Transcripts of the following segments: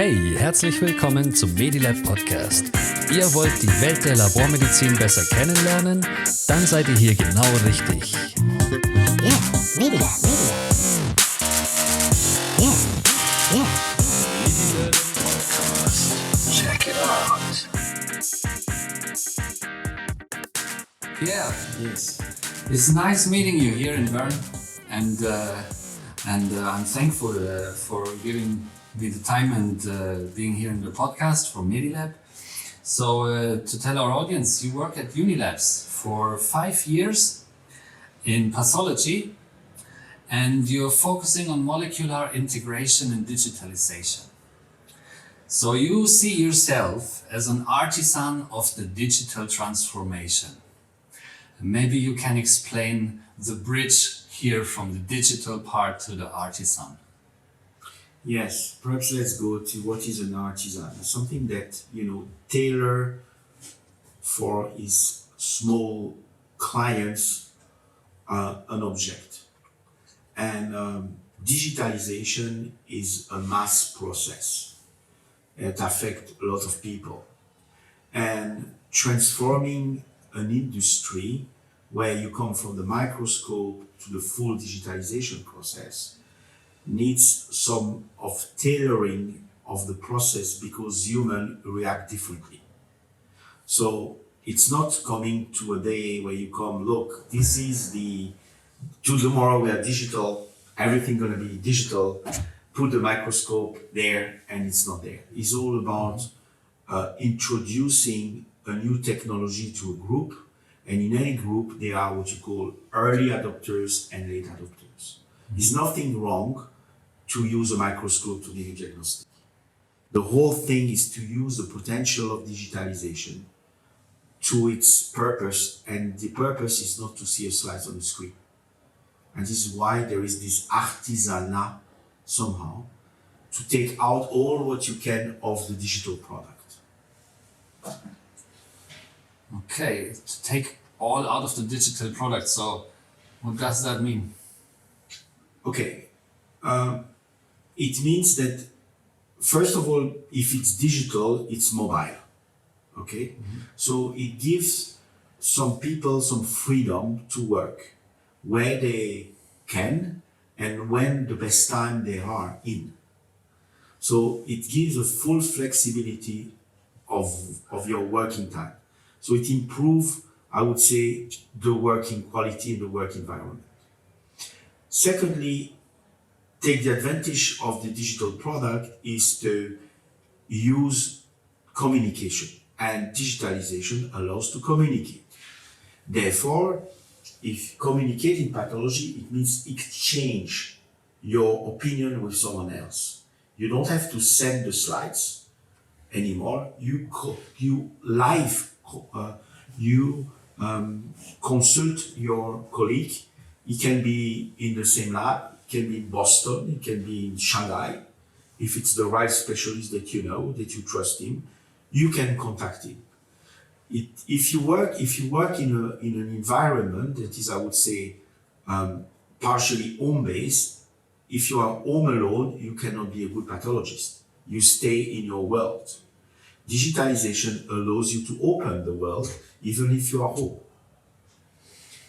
Hey, herzlich willkommen zum Medilab Podcast. Ihr wollt die Welt der Labormedizin besser kennenlernen? Dann seid ihr hier genau richtig. Yeah, Medilab. Yeah. Medilab Podcast. Check it out. Pierre, yes, it's nice meeting you here in Bern, and I'm thankful for giving me the time and being here in the podcast for Medilab. So to tell our audience, you work at Unilabs for 5 years in pathology, and you're focusing on molecular integration and digitalization. So you see yourself as an artisan of the digital transformation. Maybe you can explain the bridge here from the digital part to the artisan. Yes, perhaps let's go to what is an artisan. Something that, tailor for his small clients an object. And digitalization is a mass process. It affects a lot of people. And transforming an industry where you come from the microscope to the full digitalization process needs some of tailoring of the process because humans react differently. So it's not coming to a day where you come, look, this is tomorrow we are digital, everything gonna be digital, put the microscope there and it's not there. It's all about introducing a new technology to a group, and in any group there are what you call early adopters and late adopters. There's nothing wrong to use a microscope to do diagnostic. The whole thing is to use the potential of digitalization to its purpose, and the purpose is not to see a slide on the screen. And this is why there is this artisanat somehow to take out all what you can of the digital product. Okay, to take all out of the digital product. So what does that mean? Okay, it means that first of all, if it's digital, it's mobile. Okay, so it gives some people some freedom to work where they can and when the best time they are in. So it gives a full flexibility of your working time. So it improves, I would say, the working quality in the work environment. Secondly, take the advantage of the digital product is to use communication, and digitalization allows to communicate. Therefore, if communicate in pathology, it means exchange your opinion with someone else. You don't have to send the slides anymore. You consult your colleague. It can be in the same lab, it can be in Boston, it can be in Shanghai. If it's the right specialist that you know, that you trust him, you can contact him. If you work in an environment that is, I would say, partially home-based, if you are home alone, you cannot be a good pathologist. You stay in your world. Digitalization allows you to open the world even if you are home.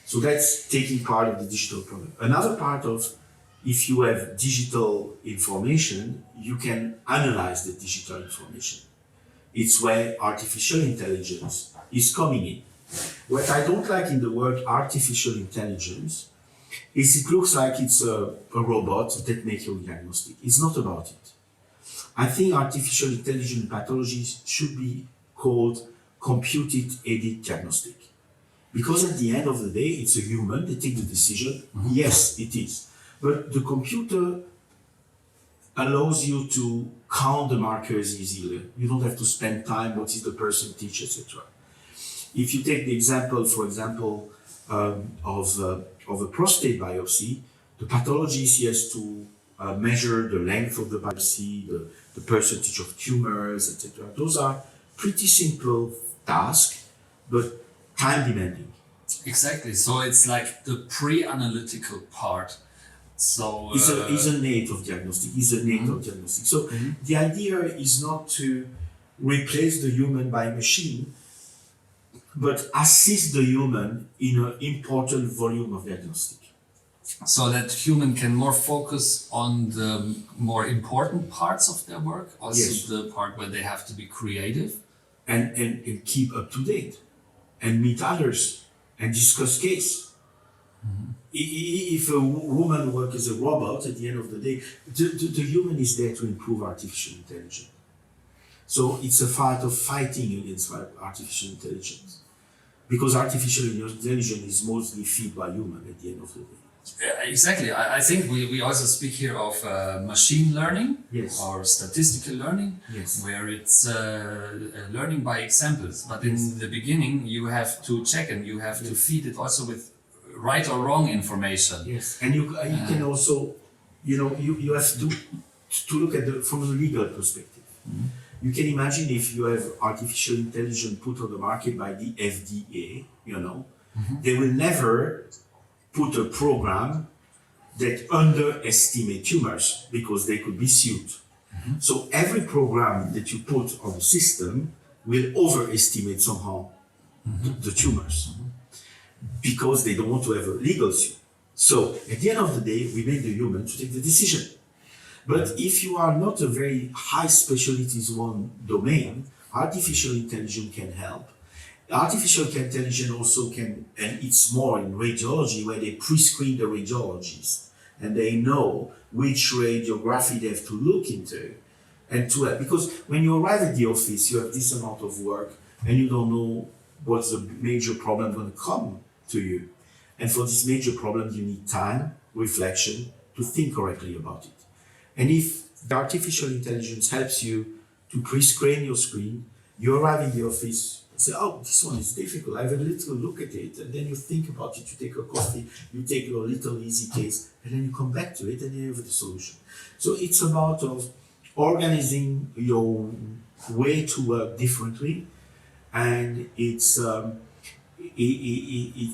So that's taking part of the digital product. Another part of, if you have digital information, you can analyze the digital information. It's where artificial intelligence is coming in. What I don't like in the word artificial intelligence is it looks like it's a robot that makes your diagnostic. It's not about it. I think artificial intelligence in pathology should be called computed-aided diagnostic. Because at the end of the day, it's a human, they take the decision. Yes, it is. But the computer allows you to count the markers easily. You don't have to spend time, what is the percentage, etc. If you take the example, for example, of a prostate biopsy, the pathologist has to measure the length of the biopsy, the percentage of tumors, etc. Those are pretty simple tasks, but time demanding. Exactly. So it's like the pre-analytical part. So is a need of diagnostic. Is a need of diagnostic. So the idea is not to replace the human by machine, but assist the human in an important volume of diagnostic. so that human can more focus on the more important parts of their work, also Yes. the part where they have to be creative. And keep up to date and meet others and discuss case. If a woman works as a robot, at the end of the day, the human is there to improve artificial intelligence. So it's a fight of fighting against artificial intelligence. Because artificial intelligence is mostly fed by human at the end of the day. Exactly. I think we also speak here of machine learning Yes. or statistical learning, Yes. where it's learning by examples. But in the beginning, you have to check and you have to feed it also with right or wrong information. Yes, and you can also, you have to look at from a legal perspective. You can imagine if you have artificial intelligence put on the market by the FDA, they will never put a program that underestimate tumors because they could be sued. So every program that you put on the system will overestimate somehow the tumors because they don't want to have a legal suit. So at the end of the day, we make the human to take the decision. But if you are not a very high specialties one domain, artificial intelligence can help. Artificial intelligence also can, and it's more in radiology where they pre-screen the radiologists and they know which radiography they have to look into and to help. Because when you arrive at the office, you have this amount of work and you don't know what's the major problem going to come to you. And for this major problem, you need time, reflection to think correctly about it. And if the artificial intelligence helps you to pre-screen your screen, you arrive in the office and say, oh, this one is difficult. I have a little look at it. And then you think about it, you take a coffee, you take your little easy case, and then you come back to it and you have the solution. So it's about organizing your way to work differently, and it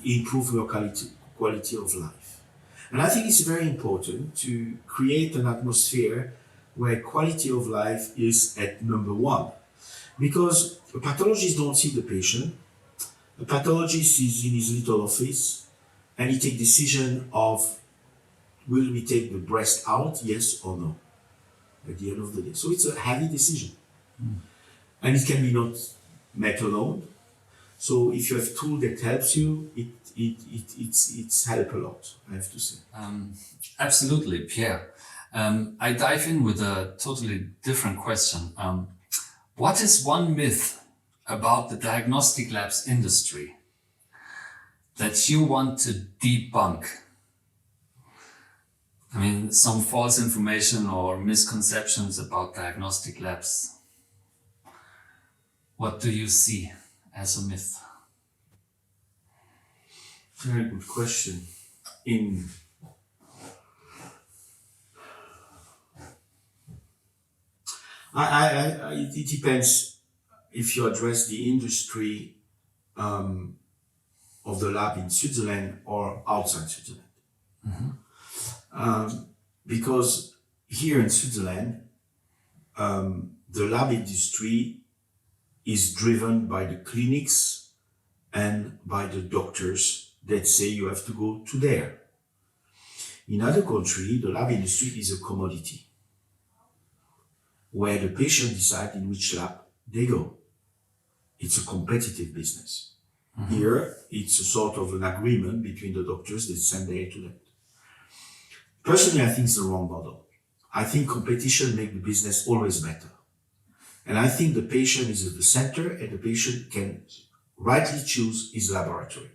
improves your quality of life. And I think it's very important to create an atmosphere where quality of life is at number one. Because the pathologists don't see the patient. The pathologist is in his little office and he takes decision of will we take the breast out, yes or no, at the end of the day. So it's a heavy decision. And it can be not made alone. So if you have a tool that helps you, it's help a lot, I have to say. Absolutely, Pierre. I dive in with a totally different question. What is one myth about the diagnostic labs industry that you want to debunk? I mean, some false information or misconceptions about diagnostic labs. What do you see as a myth? Very good question. It depends if you address the industry of the lab in Switzerland or outside Switzerland. Because here in Switzerland, the lab industry is driven by the clinics and by the doctors that say you have to go to there. In other countries, the lab industry is a commodity where the patient decides in which lab they go. It's a competitive business. Here, it's a sort of an agreement between the doctors that send there to that. Personally, I think it's the wrong model. I think competition makes the business always better. And I think the patient is at the center and the patient can rightly choose his laboratory.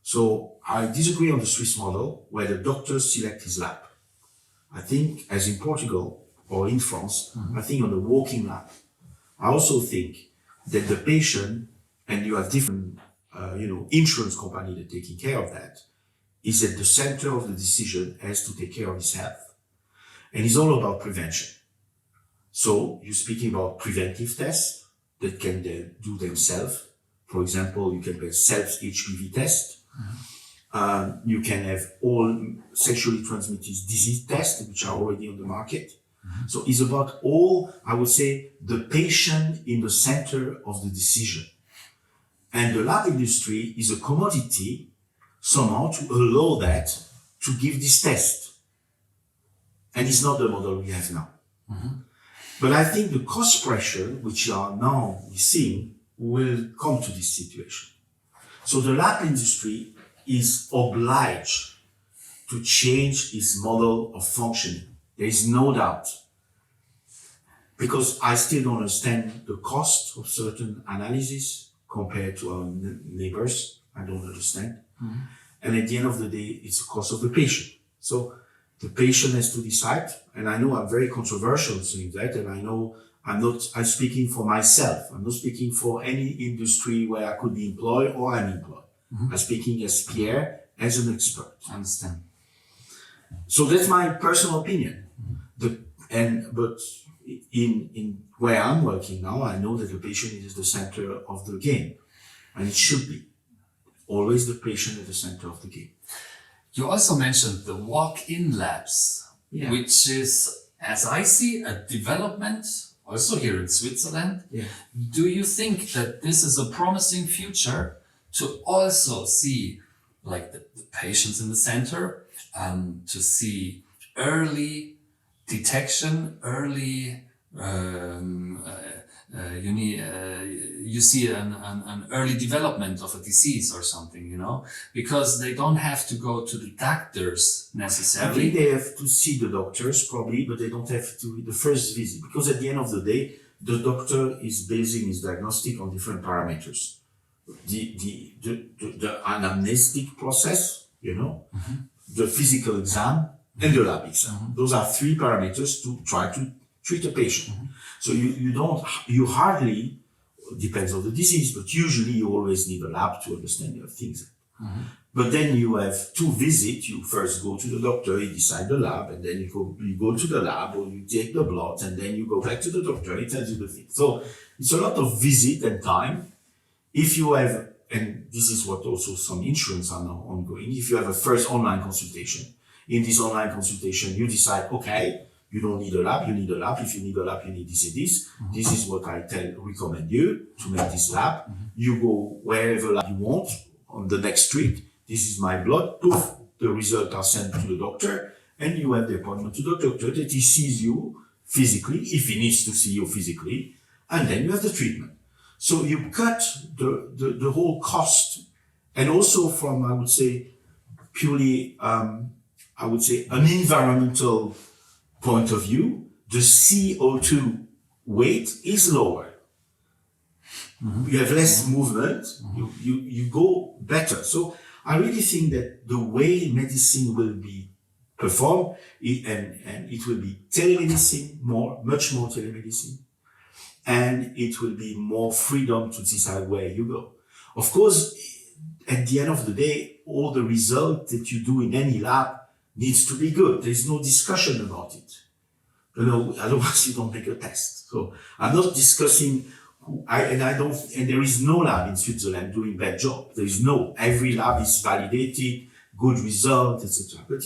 So I disagree on the Swiss model where the doctors select his lab. I think as in Portugal or in France, I think on the walking lab. I also think that the patient, and you have different insurance company that taking care of that, is at the center of the decision as to take care of his health. And it's all about prevention. So you're speaking about preventive tests that can do themselves. For example, you can do a self-HPV test. You can have all sexually transmitted disease tests, which are already on the market. So it's about all, I would say, the patient in the center of the decision. And the lab industry is a commodity somehow to allow that to give this test. And it's not the model we have now. But I think the cost pressure, which are now seeing, will come to this situation. So the lab industry is obliged to change its model of functioning. There is no doubt. Because I still don't understand the cost of certain analysis compared to our neighbors. I don't understand. And at the end of the day, it's the cost of the patient. So the patient has to decide, and I know I'm very controversial saying that, and I know I'm speaking for myself. I'm not speaking for any industry where I could be employed or I'm employed. I'm speaking as Pierre, as an expert. I understand. So that's my personal opinion. But in where I'm working now, I know that the patient is the center of the game, and it should be always the patient at the center of the game. You also mentioned the walk-in labs, Yeah. which is, as I see, a development also here in Switzerland. Yeah. Do you think that this is a promising future to also see like the patients in the center, to see early detection, early you see an early development of a disease or something, you know, because they don't have to go to the doctors I necessarily. think they have to see the doctors probably, but they don't have to the first visit, because at the end of the day, the doctor is basing his diagnostic on different parameters. The anamnestic process, you know, the physical exam and the lab exam. Those are three parameters to try to treat a patient. So you hardly, depends on the disease, but usually you always need a lab to understand your things. But then you have two visits. You first go to the doctor, he decide the lab, and then you go to the lab, or you take the blood, and then you go back to the doctor, he tells you the thing. So it's a lot of visit and time. If you have, and this is what also some insurance are now ongoing, if you have a first online consultation, in this online consultation, you decide, okay, you don't need a lab, you need a lab. If you need a lab, you need this and this. This is what I recommend you to make this lab. You go wherever lab you want on the next street. This is my blood. Poof, the results are sent to the doctor, and you have the appointment to the doctor that he sees you physically, if he needs to see you physically, and then you have the treatment. So you cut the whole cost, and also from, I would say, purely, an environmental point of view, the CO2 weight is lower. You have less movement, you go better. So I really think that the way medicine will be performed, and it will be telemedicine, much more telemedicine, and it will be more freedom to decide where you go. Of course, at the end of the day, all the results that you do in any lab needs to be good. There's no discussion about it. You know, otherwise you don't make a test. So I'm not discussing and there is no lab in Switzerland doing bad job. There is no, every lab is validated, good result, etc. But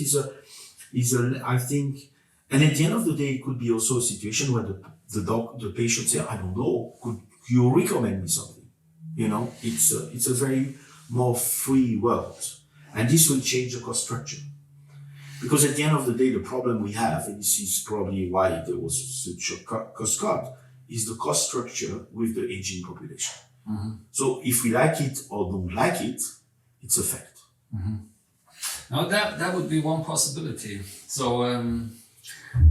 I think, and at the end of the day, it could be also a situation where the patient say, I don't know, could you recommend me something? You know, it's a very more free world, and this will change the cost structure. Because at the end of the day, the problem we have, and this is probably why there was such a cost cut, is the cost structure with the aging population. So if we like it or don't like it, it's a fact. Now that would be one possibility. So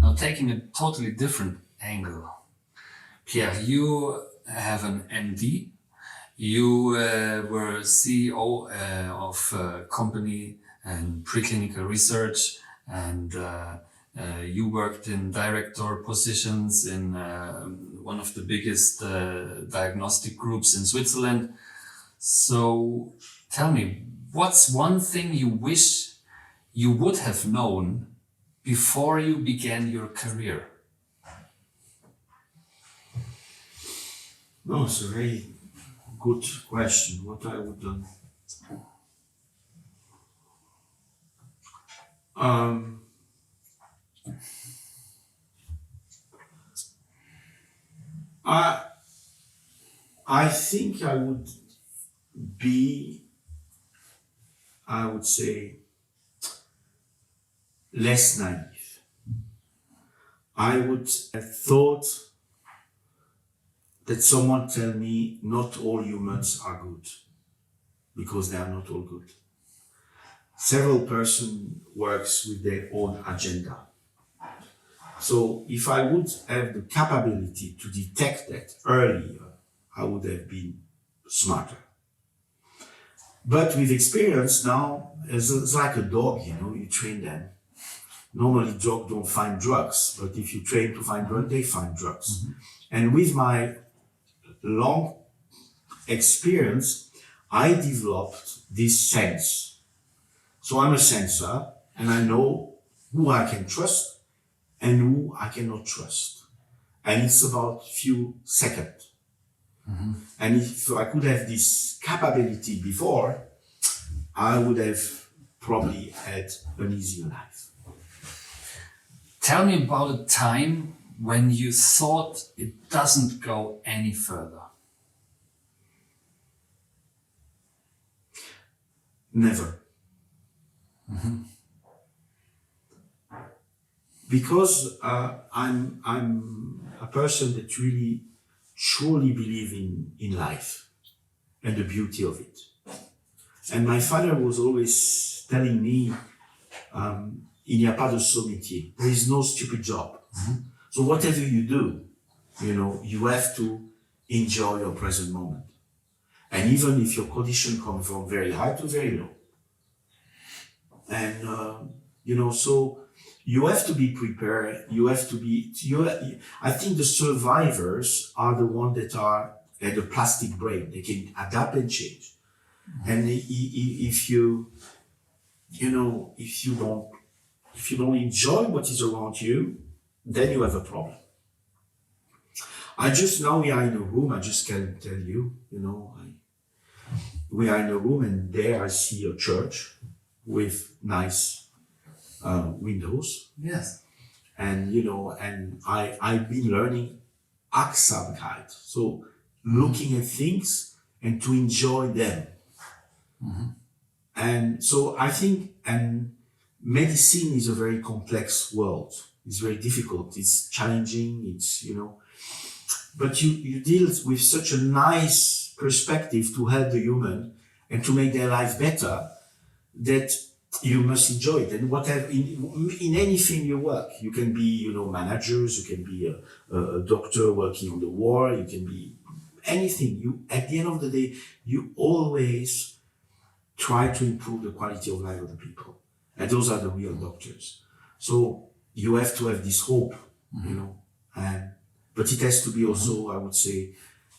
now taking a totally different angle, Pierre, you have an MD. You were CEO of a company and preclinical research, and you worked in director positions in one of the biggest diagnostic groups in Switzerland. So tell me, what's one thing you wish you would have known before you began your career? No, it's a very good question. What I would I think I would be, I would say, less naive. I would have thought that someone tell me not all humans are good, because they are not all good. Several person works with their own agenda. So if I would have the capability to detect that earlier, I would have been smarter. But with experience now, it's like a dog, you train them. Normally dogs don't find drugs, but if you train to find drugs, they find drugs. And with my long experience, I developed this sense. So I'm a sensor, and I know who I can trust and who I cannot trust. And it's about few seconds. And if I could have this capability before, I would have probably had an easier life. Tell me about a time when you thought it doesn't go any further. Never. Because I'm a person that really truly believe in life and the beauty of it. And my father was always telling me, il n'y a pas de sot métier. There is no stupid job. So whatever you do, you have to enjoy your present moment. And even if your condition comes from very high to very low. And, so you have to be prepared. I think the survivors are the ones that are at the plastic brain. They can adapt and change. And if you don't enjoy what is around you, then you have a problem. Now we are in a room, I just can tell you, we are in a room and there I see a church with nice windows. Yes. And, and I've been learning Achtsamkeit. So looking at things and to enjoy them. And so I think, and medicine is a very complex world. It's very difficult. It's challenging. But you deal with such a nice perspective to help the human and to make their life better that you must enjoy it. And whatever, in anything you work, you can be, managers, you can be a doctor working on the war, you can be anything. At the end of the day, you always try to improve the quality of life of the people. And those are the real doctors. So you have to have this hope, but it has to be also, I would say,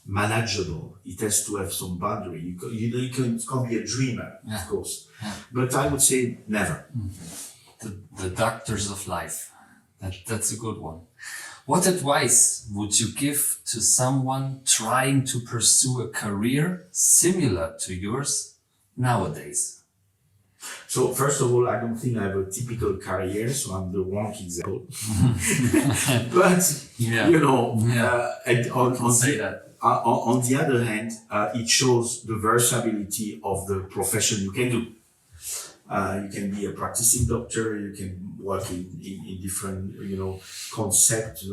manageable. It has to have some boundary. You can't be a dreamer, of course. Yeah. But I would say never. The doctors of life. That's a good one. What advice would you give to someone trying to pursue a career similar to yours nowadays? So first of all, I don't think I have a typical career, so I'm the wrong example. But, on the other hand, it shows the versatility of the profession you can do. You can be a practicing doctor, you can work in different, concept,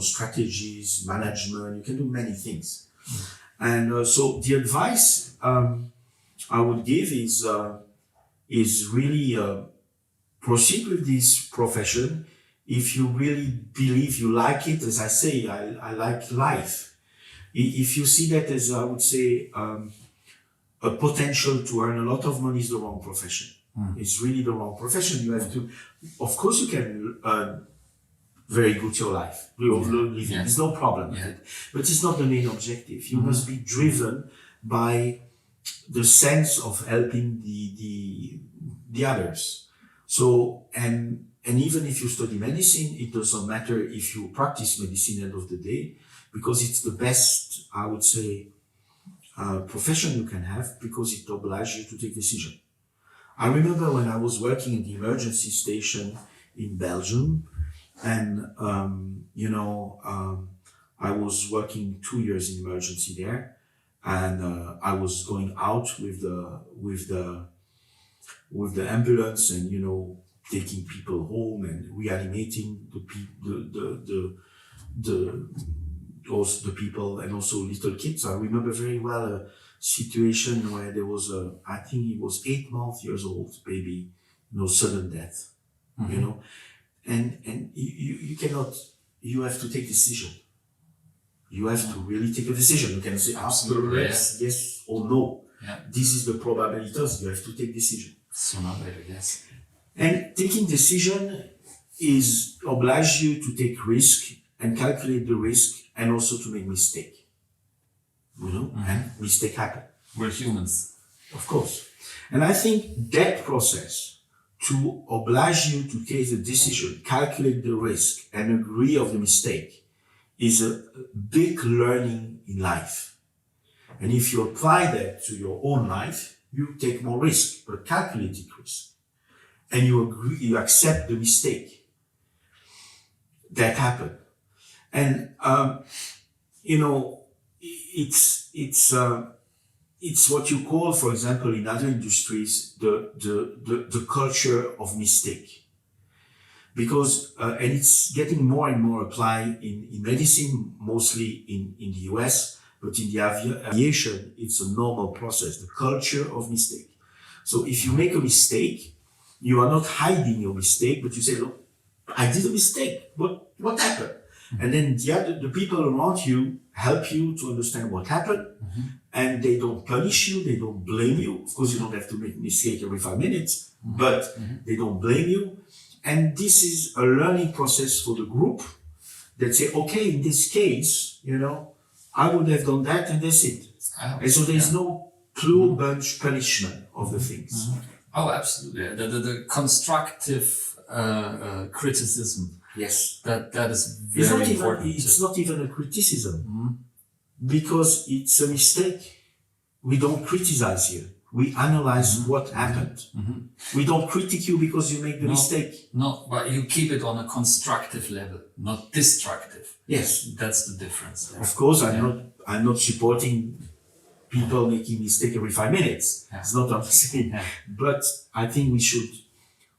strategies, management, you can do many things. And so the advice I would give is really proceed with this profession if you really believe you like it. As I say, I like life. If you see that as, I would say, a potential to earn a lot of money, is the wrong profession. It's really the wrong profession. You have to, of course you can earn very good your life. There's no problem with it. But it's not the main objective. You must be driven by the sense of helping the others. So, and even if you study medicine, it doesn't matter if you practice medicine at the end of the day, because it's the best, I would say, profession you can have, because it obliges you to take decision. I remember when I was working in the emergency station in Belgium, and I was working 2 years in emergency there, and I was going out with the ambulance, and taking people home and reanimating the people, and also little kids. I remember very well a situation where there was I think he was 8 months old baby, sudden death, and you cannot, you have to take decision. You have to really take a decision. You can say Absolutely, yes or no. Yeah. This is the probabilities. You have to take decision. Sooner or later, yes. And taking decision is oblige you to take risk and calculate the risk, and also to make mistake. And mistake happen. We're humans. Of course. And I think that process to oblige you to take the decision, calculate the risk, and agree of the mistake is a big learning in life. And if you apply that to your own life, you take more risk, but calculated risk. And you agree, you accept the mistake that happened. And, it's what you call, for example, in other industries, the culture of mistake. Because, and it's getting more and more applied in medicine, mostly in the US, but in the aviation, it's a normal process, the culture of mistake. So if you make a mistake, you are not hiding your mistake, but you say, look, I did a mistake. What happened? And then the people around you help you to understand what happened, and they don't punish you, they don't blame you. Of course, you don't have to make a mistake every 5 minutes, but they don't blame you. And this is a learning process for the group that say, okay, in this case, I would have done that, and that's it. And so there's no plural bunch punishment of the things. Oh, absolutely. The constructive criticism. Yes. That is very important. It's not even a criticism, because it's a mistake. We don't criticize here. We analyze what happened. We don't critique you because you make the mistake. No, but you keep it on a constructive level, not destructive. Yes. That's the difference. There. Of course, I'm not supporting people making mistake every 5 minutes. Yeah. It's not what I'm saying. Yeah. But I think we should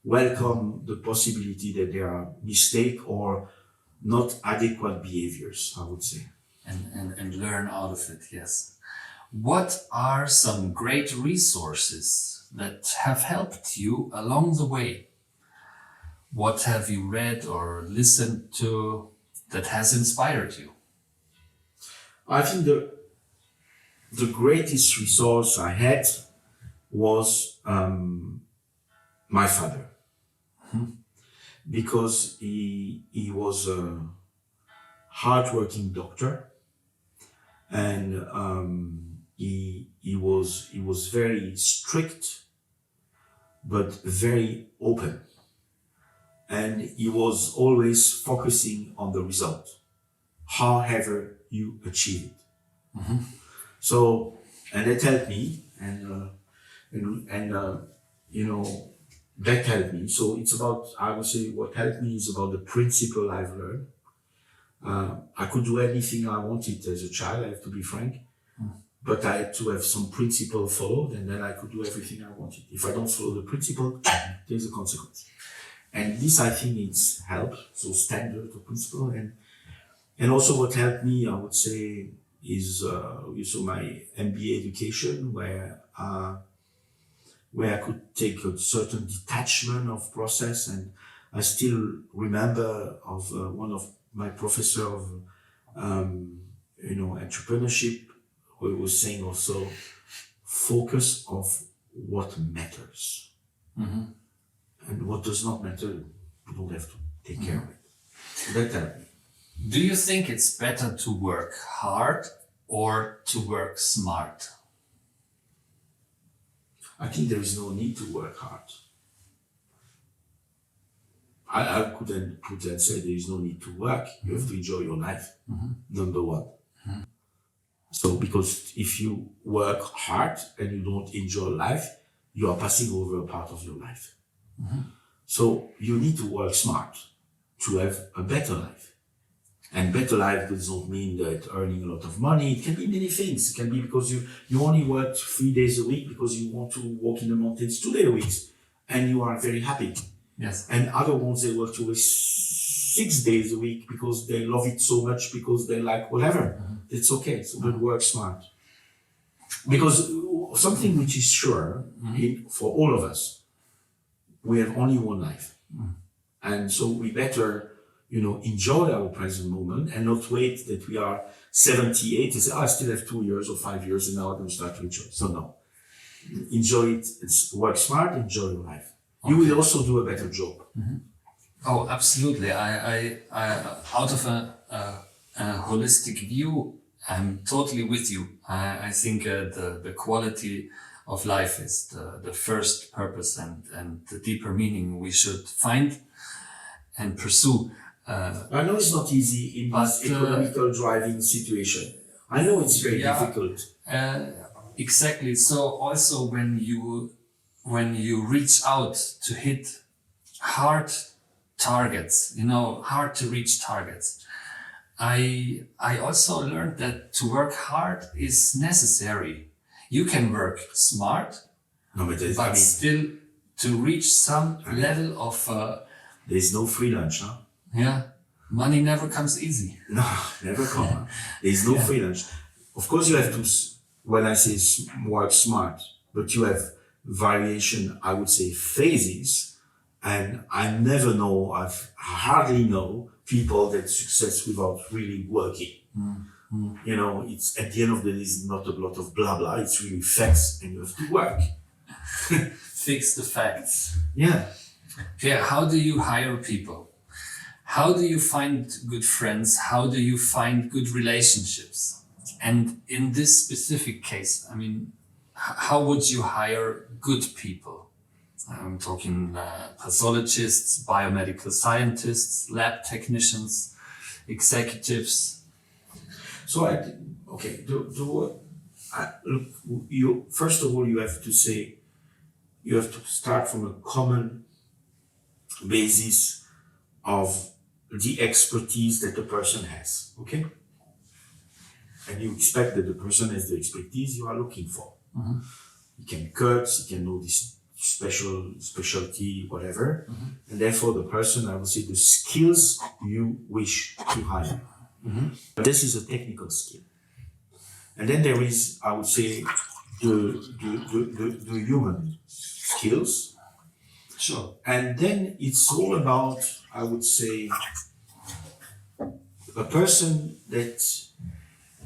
welcome the possibility that there are mistake or not adequate behaviors, I would say. And learn out of it, yes. What are some great resources that have helped you along the way? What have you read or listened to that has inspired you? I think the greatest resource I had was my father, because he was a hardworking doctor, and he was very strict, but very open, and he was always focusing on the result, however you achieve it. So, and that helped me, and that helped me. So it's about, I would say, what helped me is about the principle I've learned. I could do anything I wanted as a child, I have to be frank, but I had to have some principle followed, and then I could do everything I wanted. If I don't follow the principle, there's a consequence. And this, I think, it's helped, so standard or principle. And also what helped me, I would say, is also my MBA education, where I could take a certain detachment of process. And I still remember of one of my professor of entrepreneurship, who was saying also, focus of what matters. And what does not matter, you don't have to take care of it. So that helped me. Do you think it's better to work hard or to work smart? I think there is no need to work hard. I could then put and say there is no need to work. You have to enjoy your life, number one. So because if you work hard and you don't enjoy life, you are passing over a part of your life. So you need to work smart to have a better life. And better life does not mean that earning a lot of money. It can be many things. It can be because you only work 3 days a week because you want to walk in the mountains 2 days a week and you are very happy. Yes. And other ones, they work to 6 days a week because they love it so much, because they like whatever. It's okay. So but work smart. Because something which is sure for all of us, we have only one life. And so we better, enjoy our present moment and not wait that we are 78 and say, I still have 2 years or 5 years and now I'm going to start to enjoy. So no, enjoy it, work smart, enjoy your life. Okay. You will also do a better job. Oh, absolutely. I out of a holistic view, I'm totally with you. I think the quality of life is the first purpose and the deeper meaning we should find and pursue. I know it's not easy in this economical driving situation. I know it's very difficult. Exactly. So also when you reach out to hit hard targets, hard to reach targets, I also learned that to work hard is necessary. You can work smart, but still to reach some level of... there's no free lunch, huh? Yeah, money never comes easy. No, never come. There's no free lunch. Of course, you have to, when I say work smart, but you have variation, I would say phases. And I hardly know people that success without really working. It's at the end of the day, it's not a lot of blah blah. It's really facts, and you have to work. Fix the facts. Yeah. Pierre, how do you hire people? How do you find good friends? How do you find good relationships? And in this specific case, how would you hire good people? I'm talking pathologists, biomedical scientists, lab technicians, executives. So first of all, you have to start from a common basis of the expertise that the person has, okay? And you expect that the person has the expertise you are looking for. He can cut, he can know this specialty, whatever. And therefore the person, I would say, the skills you wish to hire. But this is a technical skill. And then there is, I would say, the human skills. Sure. And then it's all about, I would say, a person that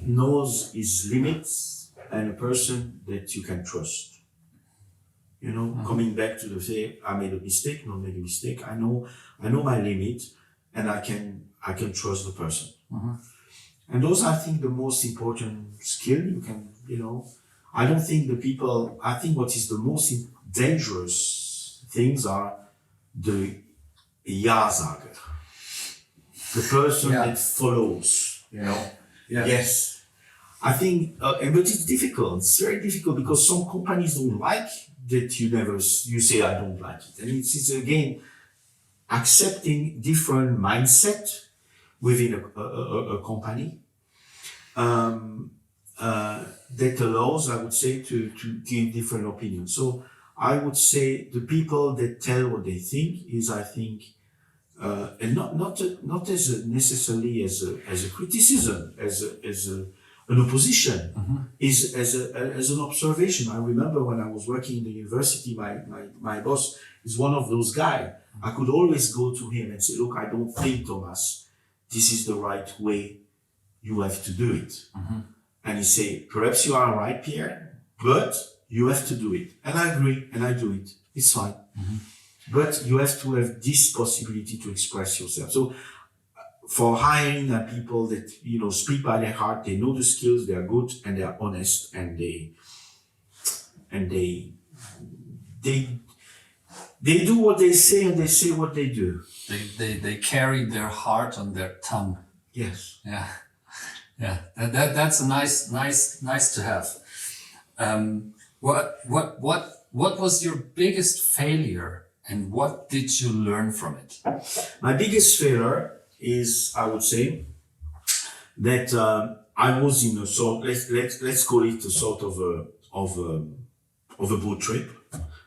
knows his limits and a person that you can trust. Coming back to the say, I made a mistake, not made a mistake. I know my limit, and I can trust the person. And those, I think, the most important skill you can. I don't think I think what is the most dangerous things are the Ja-Sager, the person that follows. Yes. I think, but it's difficult. It's very difficult because some companies don't like that you say I don't like it, and it's again accepting different mindset within a company that allows, I would say, to give different opinions. So I would say the people that tell what they think is, I think, and not as necessarily as a criticism, as an opposition, is as an observation. I remember when I was working in the university, my boss is one of those guys. I could always go to him and say, look, I don't think, Thomas, this is the right way you have to do it. And he say, perhaps you are right, Pierre, but you have to do it. And I agree, and I do it. It's fine. But you have to have this possibility to express yourself. So for hiring people that, speak by their heart, they know the skills, they are good, and they are honest, and they do what they say, and they say what they do. They carry their heart on their tongue. Yes. Yeah. That's a nice to have. What what was your biggest failure and what did you learn from it? My biggest failure is, I would say, that I was in a sort. Let's call it a sort of a boat trip,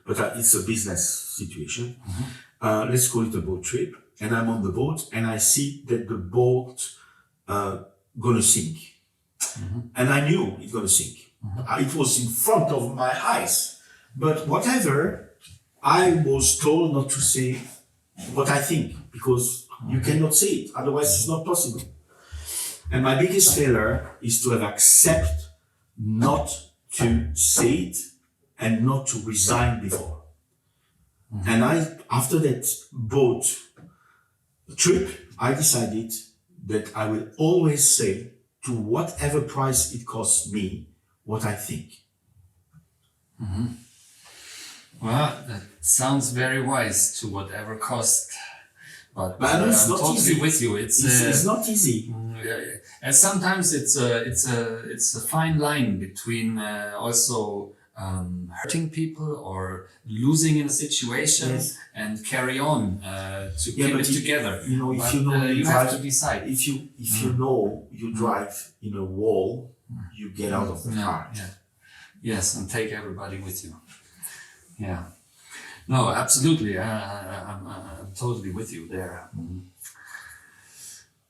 but it's a business situation. Let's call it a boat trip, and I'm on the boat, and I see that the boat gonna sink, and I knew it's gonna sink. It was in front of my eyes, but whatever, I was told not to say what I think because you cannot say it, otherwise it's not possible. And my biggest failure is to have accept not to say it and not to resign before. And after that boat trip, I decided that I will always say, to whatever price it costs me, what I think. Well, that sounds very wise, to whatever cost. But it's I'm not totally easy. with you. It's not easy. And sometimes it's a fine line between also hurting people or losing in a situation and carry on to keep it together. You know, if but, you know you have to decide. If you know you drive in a wall, you get out of the car. Yeah. Yes, and take everybody with you. Yeah. No, absolutely. I'm totally with you there.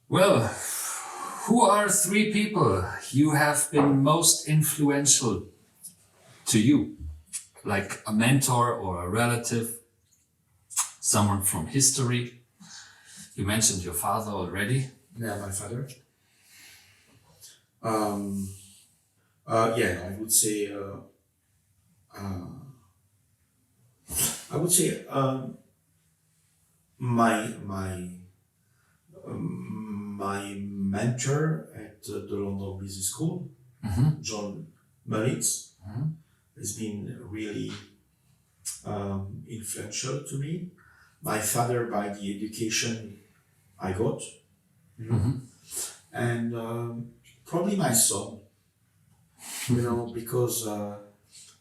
Well, who are 3 people you have been most influential to you? Like a mentor or a relative, someone from history? You mentioned your father already. Yeah, my father. I would say. I would say my mentor at the London Business School, John Mullins, has been really influential to me. My father, by the education I got, and probably my son, because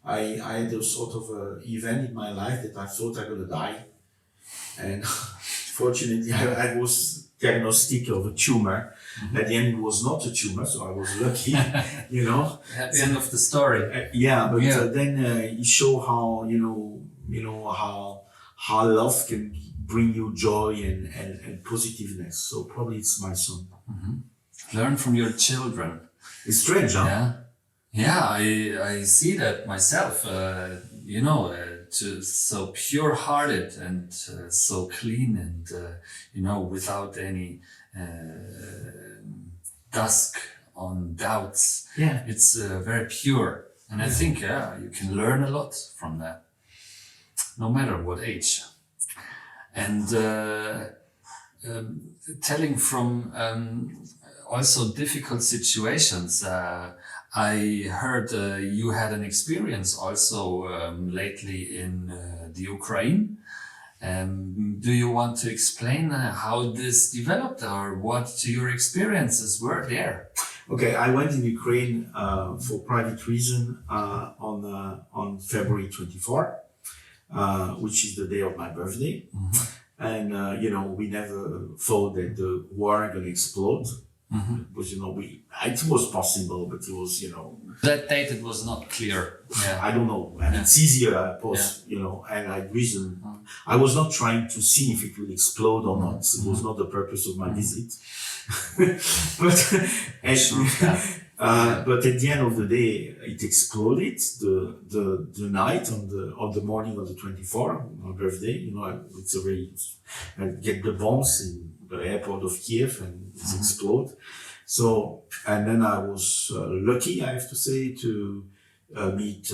I had a sort of event in my life that I thought I was gonna die, and fortunately I was diagnostic of a tumor. At the end, it was not a tumor, so I was lucky. At the end of the story. Then you show how how love can bring you joy and positiveness. So probably it's my son. Learn from your children. It's strange, huh? Yeah. Yeah, I see that myself, so pure-hearted and so clean and, without any dusk on doubts. Yeah. It's very pure. And I think, you can learn a lot from that, no matter what age. And telling from also difficult situations, I heard you had an experience also lately in the Ukraine. Do you want to explain how this developed or what your experiences were there? Okay, I went in Ukraine for private reason on February 24, which is the day of my birthday. And, we never thought that the war going to explode. Because, it was possible, but it was, That date it was not clear. Yeah. I don't know. And it's easier, I suppose, and I reason. I was not trying to see if it will explode or not. It was not the purpose of my visit. But at the end of the day, it exploded the night on the morning of the 24th, my birthday. It's a very, I get the bombs in the airport of Kiev and it explode. So, and then I was lucky, I have to say, to meet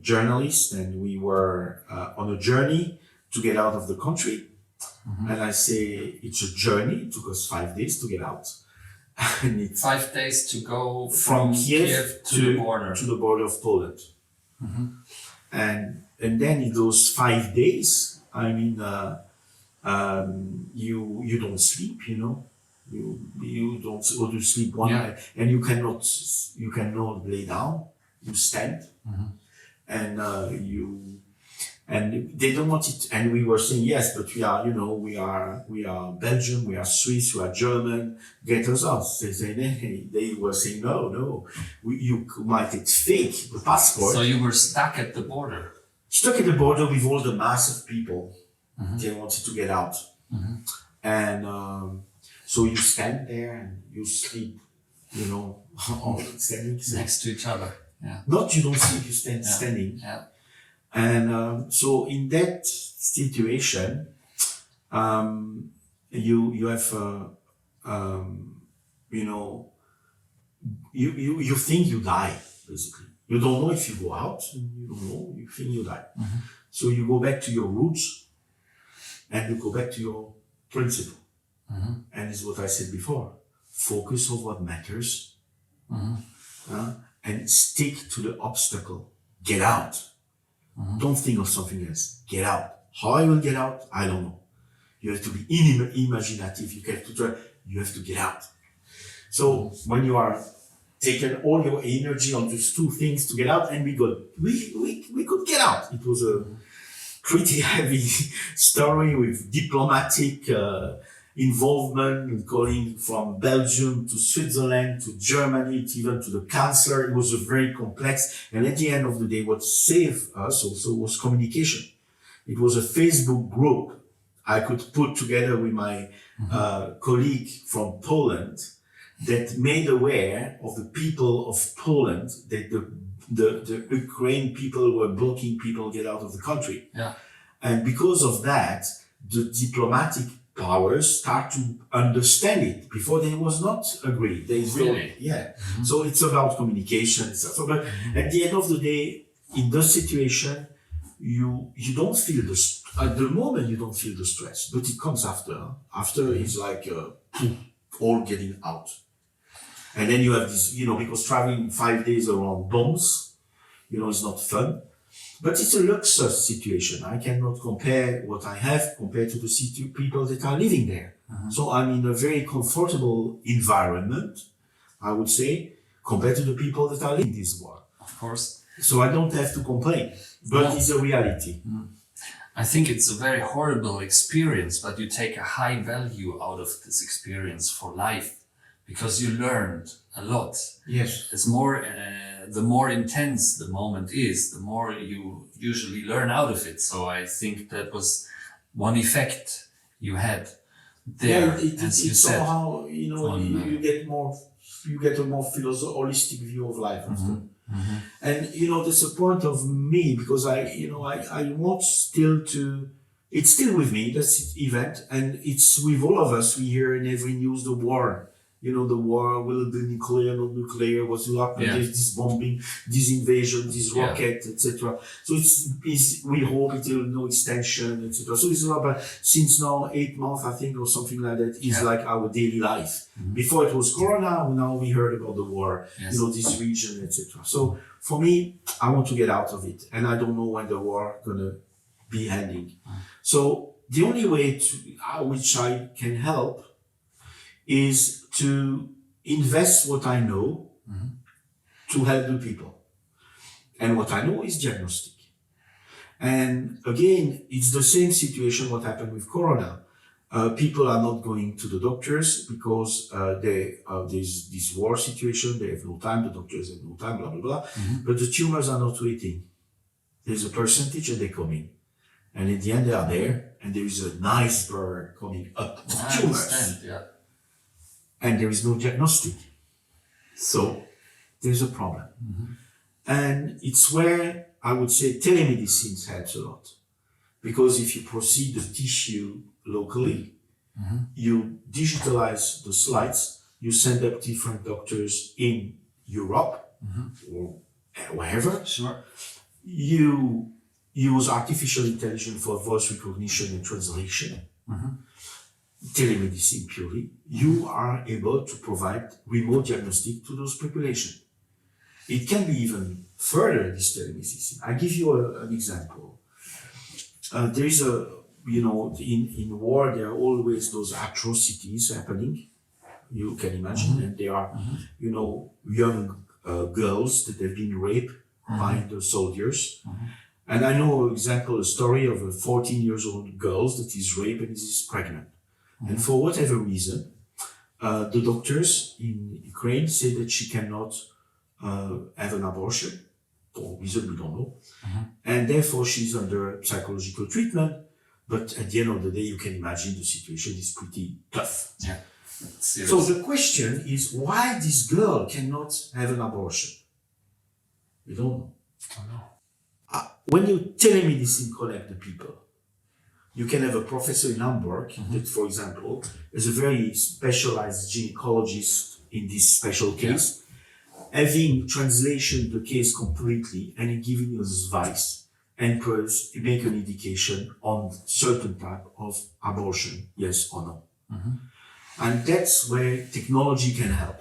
journalists, and we were on a journey to get out of the country. And I say it's a journey. It took us 5 days to get out. And it's 5 days to go from Kiev to the border. To the border of Poland. And then in those 5 days, I mean, you don't sleep, you don't go to sleep one night, and you cannot lay down. You stand, and And they don't want it. And we were saying, yes, but we are, we are Belgium, we are Swiss, we are German, get us out. They were saying, no, you might, it's fake, the passport. So you were stuck at the border. Stuck at the border with all the mass of people. They wanted to get out. And so you stand there and you sleep, all standing. Next to each other. Yeah. Not you don't sleep, you standing. Yeah. And so in that situation, you have, you think you die, basically. You don't know if you go out, you don't know, you think you die. So you go back to your roots and you go back to your principle. And it's what I said before. Focus on what matters and stick to the obstacle. Get out. Don't think of something else. Get out. How I will get out, I don't know. You have to be imaginative. You have to get out. So when you are taking all your energy on these two things to get out, and we could get out. It was a pretty heavy story with diplomatic involvement, going from Belgium to Switzerland to Germany, even to the chancellor. It was a very complex. And at the end of the day, what saved us also was communication. It was a Facebook group I could put together with my colleague from Poland that made aware of the people of Poland that the Ukraine people were blocking people get out of the country. Yeah. And because of that, the diplomatic powers start to understand it. Before they was not agreed. They Really? Yeah. So it's about communication. But at the end of the day, in this situation, you don't feel at the moment you don't feel the stress, but it comes after. After is like all getting out. And then you have this, because traveling 5 days around bombs, it's not fun. But it's a luxurious situation. I cannot compare what I have compared to the people that are living there. So I'm in a very comfortable environment, I would say, compared to the people that are living this war. Of course. So I don't have to complain, but it's a reality. I think it's a very horrible experience, but you take a high value out of this experience for life because you learned a lot. Yes. It's more, the more intense the moment is, the more you usually learn out of it. So I think that was one effect you had there, as you said. Somehow, you get a more holistic view of life after. And there's a point of me because I want still to. It's still with me. This event, and it's with all of us. We hear in every news the war. The war, will be nuclear, not nuclear, what's will happen, there's this bombing, this invasion, this rocket, etc. So we hope it will no extension, etc. So it's about, since now 8 months, I think, or something like that, is like our daily life. Before it was Corona, now we heard about the war, this region, etc. So for me, I want to get out of it, and I don't know when the war gonna be ending. So the only way which I can help is to invest what I know to help the people. And what I know is diagnostic. And again, it's the same situation what happened with Corona. People are not going to the doctors because there's this war situation, they have no time, the doctors have no time, blah, blah, blah. But the tumors are not waiting. There's a percentage and they come in. And in the end, they are there, and there is an iceberg coming up with tumors. And there is no diagnostic. So there's a problem. And it's where I would say telemedicine helps a lot. Because if you proceed the tissue locally, you digitalize the slides, you send up different doctors in Europe or wherever. Sure. You use artificial intelligence for voice recognition and translation. Telemedicine purely, you are able to provide remote diagnostic to those population. It can be even further, this telemedicine. I give you an example. There is in war, there are always those atrocities happening. You can imagine, and there are, young girls that have been raped by the soldiers. And I know, for example, a story of a 14 years old girl that is raped and is pregnant. And for whatever reason, the doctors in Ukraine say that she cannot have an abortion, for reason we don't know. And therefore she's under psychological treatment. But at the end of the day, you can imagine the situation is pretty tough. Yeah. So the question is why this girl cannot have an abortion? We don't know. When you telemedicine connect the people, you can have a professor in Hamburg that, for example, is a very specialized gynecologist in this special case, having translation the case completely and giving you advice and perhaps make an indication on certain type of abortion, yes or no. And that's where technology can help.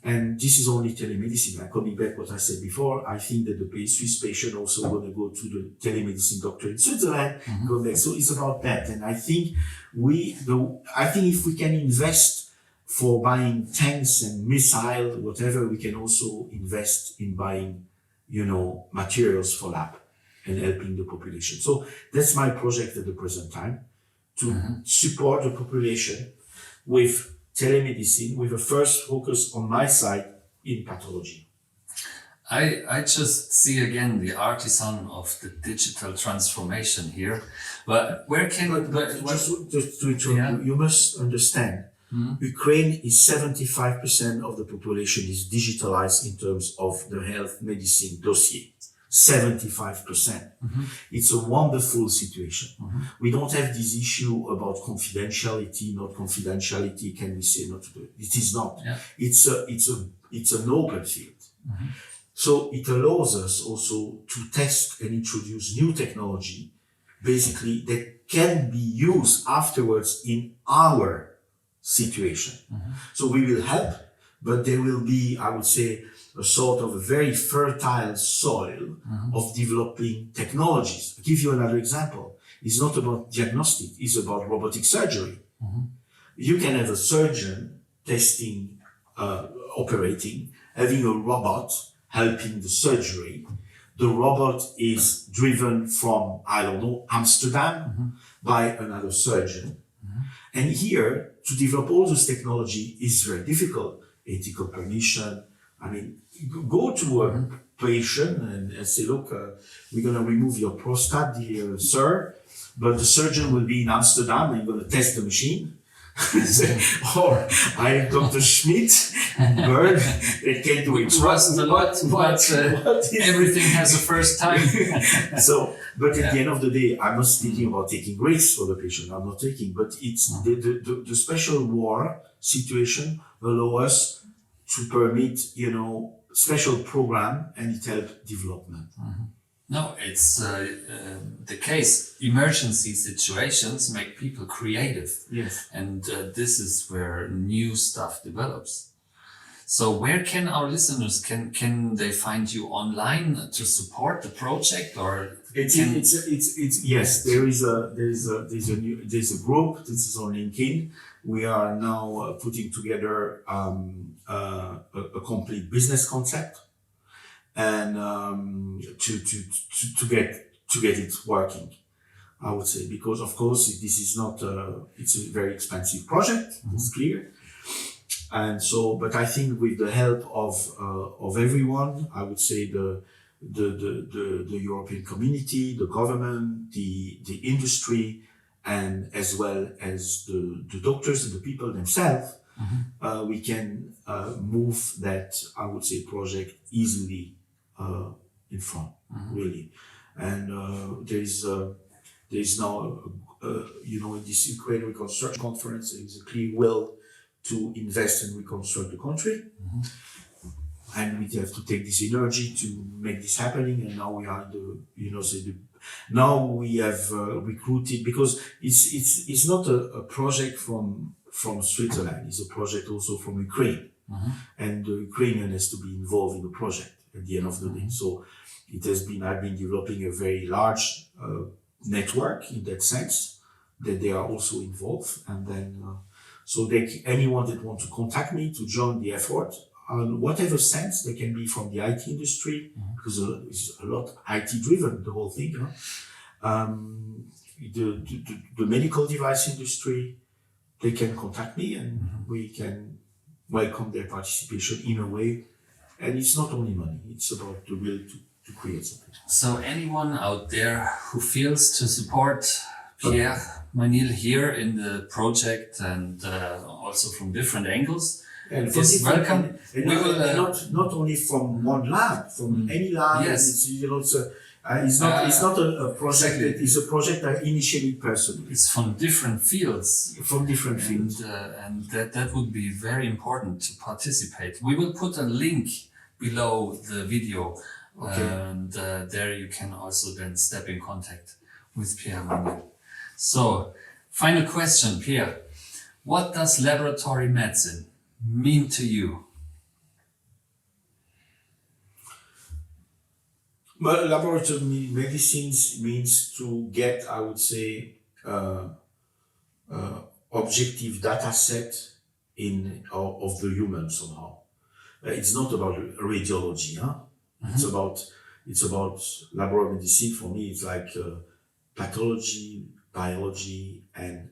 And this is only telemedicine. I'm coming back what I said before. I think that the Swiss patient also going to go to the telemedicine doctor in Switzerland, go back. So it's about that. And I think if we can invest for buying tanks and missile, whatever, we can also invest in buying, materials for lab and helping the population. So that's my project at the present time, to support the population with telemedicine, with a first focus on my side in pathology. I just see again the artisan of the digital transformation here. But where can just to interrupt you must understand, Ukraine is 75% of the population is digitalized in terms of the health medicine dossier. 75%. It's a wonderful situation. We don't have this issue about confidentiality, not confidentiality. Can we say not to do it? It is not. Yeah. It's an open field. So it allows us also to test and introduce new technology, basically that can be used afterwards in our situation. So we will help, but there will be, I would say, a sort of a very fertile soil of developing technologies. I'll give you another example. It's not about diagnostic, it's about robotic surgery. You can have a surgeon testing, operating, having a robot helping the surgery. The robot is driven from, Amsterdam by another surgeon. And here, to develop all this technology is very difficult. Ethical permission. Go to a patient and say, look, we're going to remove your prostate, dear sir, but the surgeon will be in Amsterdam and you're going to test the machine. Or I am Dr. Schmidt, Bird, that can do it. Trust a lot, but everything has a first time. But at the end of the day, I'm not speaking about taking risks for the patient. I'm not taking, but it's the special war situation allow us to permit, special program and it help development. No, it's the case. Emergency situations make people creative. Yes. And this is where new stuff develops. So where can our listeners, can they find you online to support the project, or? Yes, there's a group. This is on LinkedIn. We are now putting together a complete business concept, and to get it working, I would say, because of course this is not it's a very expensive project. It's clear, and so, but I think with the help of everyone, I would say the European community, the government, the industry, and as well as the doctors and the people themselves, we can move that, I would say, project easily in front, really. And there's now, in this Ukraine Reconstruction Conference, there is a clear will to invest and reconstruct the country. And we have to take this energy to make this happening. And now we are now we have recruited, because it's not a project from Switzerland. It's a project also from Ukraine, and the Ukrainian has to be involved in the project at the end of the day. So I've been developing a very large network in that sense, that they are also involved, and then anyone that wants to contact me to join the effort, on whatever sense. They can be from the IT industry, because it's a lot IT driven, the whole thing. The medical device industry, they can contact me and we can welcome their participation in a way. And it's not only money, it's about the will to create something. So anyone out there who feels to support Pierre Mainil here in the project and also from different angles, and is welcome. And We will, not only from one lab, from any lab. Yes. It's not a project. Exactly. It's a project I initiated personally. it's from different fields. From different fields. And that would be very important to participate. We will put a link below the video, and there you can also then step in contact with Pierre Mainil. So, final question, Pierre. What does laboratory medicine mean to you? Well, laboratory medicine means to get, I would say, objective data set of the human somehow. It's not about radiology, huh? It's about laboratory medicine. For me, it's like pathology, biology, and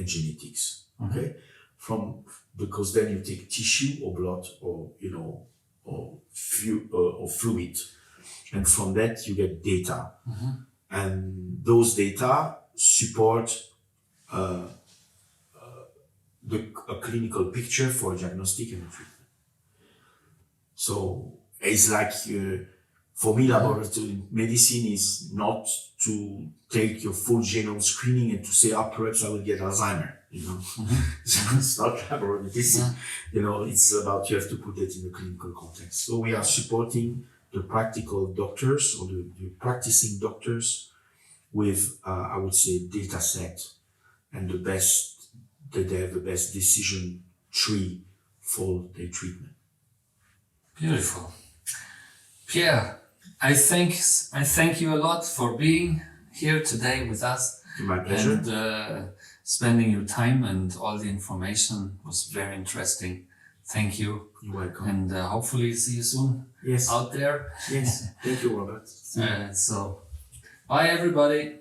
genetics. Okay, because then you take tissue or blood or fluid, and from that you get data, and those data support a clinical picture for diagnostic and treatment. So it's like, for me, laboratory medicine is not to take your full genome screening and to say, perhaps I will get Alzheimer, So it's not laboratory medicine, it's about, you have to put it in a clinical context. So we are supporting the practical doctors or the practicing doctors with, I would say, data set and that they have the best decision tree for their treatment. Beautiful. Pierre, I thank you a lot for being here today with us. My pleasure. And spending your time, and all the information was very interesting. Thank you. You're welcome. And hopefully see you soon out there. Yes. Thank you, Robert. So, bye everybody.